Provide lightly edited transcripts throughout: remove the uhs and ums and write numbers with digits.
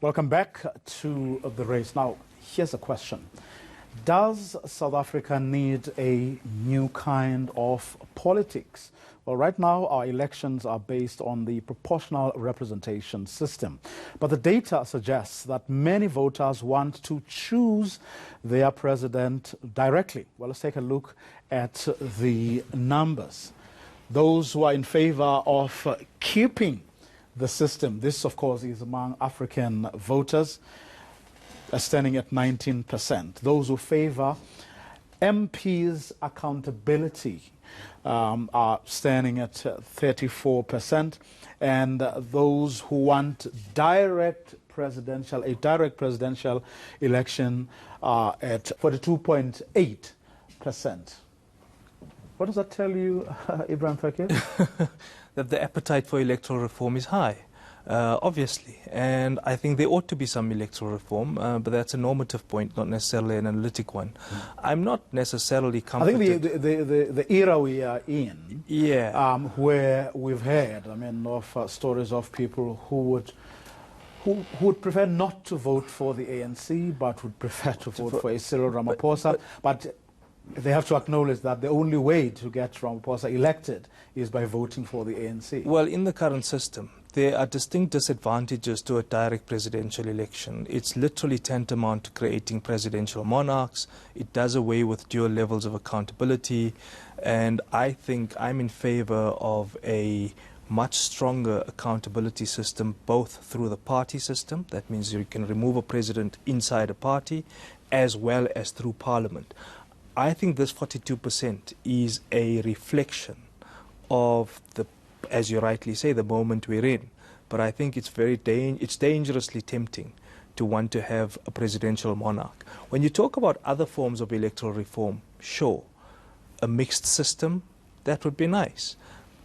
Welcome back to the race. Now, here's a question. Does South Africa need a new kind of politics? Well, right now, our elections are based on the proportional representation system. But the data suggests that many voters want to choose their president directly. Well, let's take a look at the numbers. Those who are in favor of keeping the system, this, of course, is among African voters, standing at 19%. Those who favor MPs' accountability are standing at 34%, and those who want a direct presidential election are at 42.8%. What does that tell you, Ibrahim Fakir? That the appetite for electoral reform is high, obviously. And I think there ought to be some electoral reform, but that's a normative point, not necessarily an analytic one. I'm not necessarily comforted. I think the era we are in, where we've heard, of stories of people who would prefer not to vote for the ANC, but would prefer to vote for a Cyril Ramaphosa. But they have to acknowledge that the only way to get Ramaphosa elected is by voting for the ANC. Well, in the current system, there are distinct disadvantages to a direct presidential election. It's literally tantamount to creating presidential monarchs. It does away with dual levels of accountability. And I think I'm in favor of a much stronger accountability system, both through the party system, that means you can remove a president inside a party, as well as through parliament. I think this 42% is a reflection of the, as you rightly say, the moment we're in. But I think it's it's dangerously tempting to want to have a presidential monarch. When you talk about other forms of electoral reform, sure, a mixed system, that would be nice.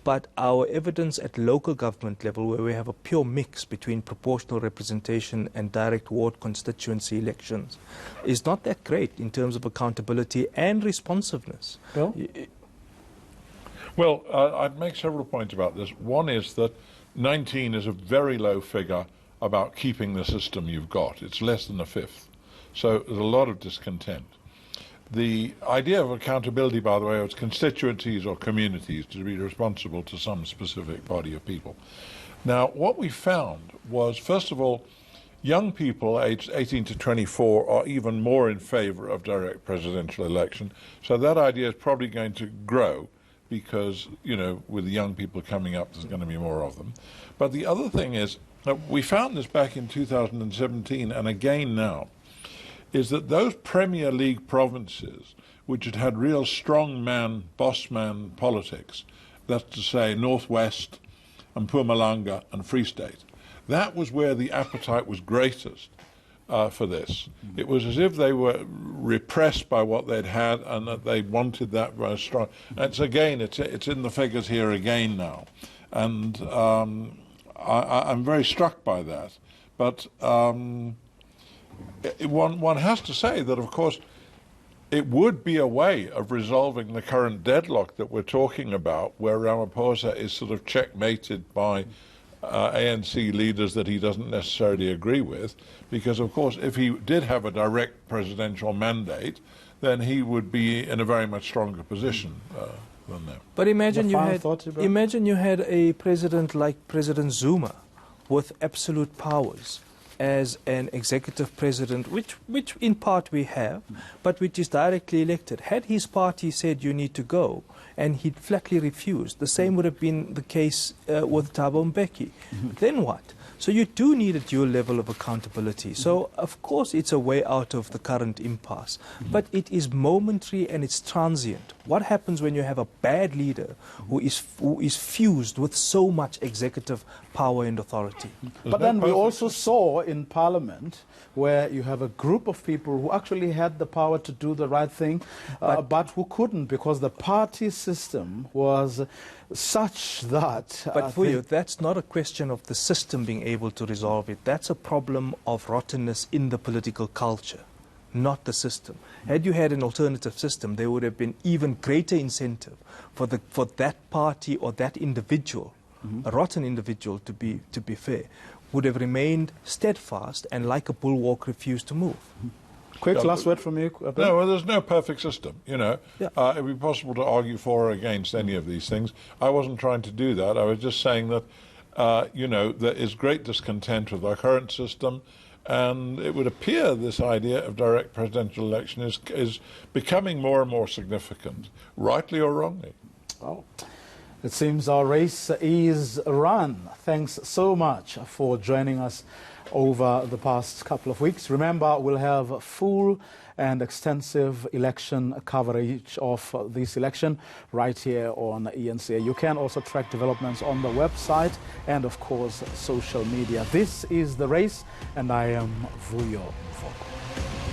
But our evidence at local government level, where we have a pure mix between proportional representation and direct ward constituency elections, is not that great in terms of accountability and responsiveness. Bill? Well, I'd make several points about this. One is that 19 is a very low figure about keeping the system you've got. It's less than a fifth. So there's a lot of discontent. The idea of accountability, by the way, is constituencies or communities to be responsible to some specific body of people. Now, what we found was, first of all, young people aged 18 to 24 are even more in favor of direct presidential election. So that idea is probably going to grow because, you know, with the young people coming up, there's going to be more of them. But the other thing is, we found this back in 2017 and again now, is that those Premier League provinces which had had real strong man, boss man politics, that's to say Northwest and Mpumalanga and Free State, that was where the appetite was greatest for this. It was as if they were repressed by what they'd had and that they wanted that very strong. It's again, it's in the figures here again now. And I'm very struck by that. But one has to say that, of course, it would be a way of resolving the current deadlock that we're talking about, where Ramaphosa is sort of checkmated by ANC leaders that he doesn't necessarily agree with, because, of course, if he did have a direct presidential mandate, then he would be in a very much stronger position than them. But imagine you had a president like President Zuma with absolute powers as an executive president, which in part we have, but which is directly elected. Had his party said you need to go, and he'd flatly refused, the same would have been the case with Thabo Mbeki. Then what? So you do need a dual level of accountability. So, of course, it's a way out of the current impasse. But it is momentary and it's transient. What happens when you have a bad leader who is fused with so much executive power and authority? But then we also saw in Parliament where you have a group of people who actually had the power to do the right thing, but who couldn't because the party system was such that... But for you, that's not a question of the system being able to resolve it. That's a problem of rottenness in the political culture, not the system. Had you had an alternative system, there would have been even greater incentive for that party or that individual, a rotten individual, to be fair. would have remained steadfast and like a bulwark refused to move. Quick last word from you. Bill. No, well, there's no perfect system, you know. Yeah. It would be possible to argue for or against any of these things. I wasn't trying to do that. I was just saying that, you know, there is great discontent with our current system, and it would appear this idea of direct presidential election is becoming more and more significant, rightly or wrongly. Well, it seems our race is run. Thanks so much for joining us over the past couple of weeks. Remember, we'll have full and extensive election coverage of this election right here on ENCA. You can also track developments on the website and, of course, social media. This is The Race, and I am Vuyo Mfoko.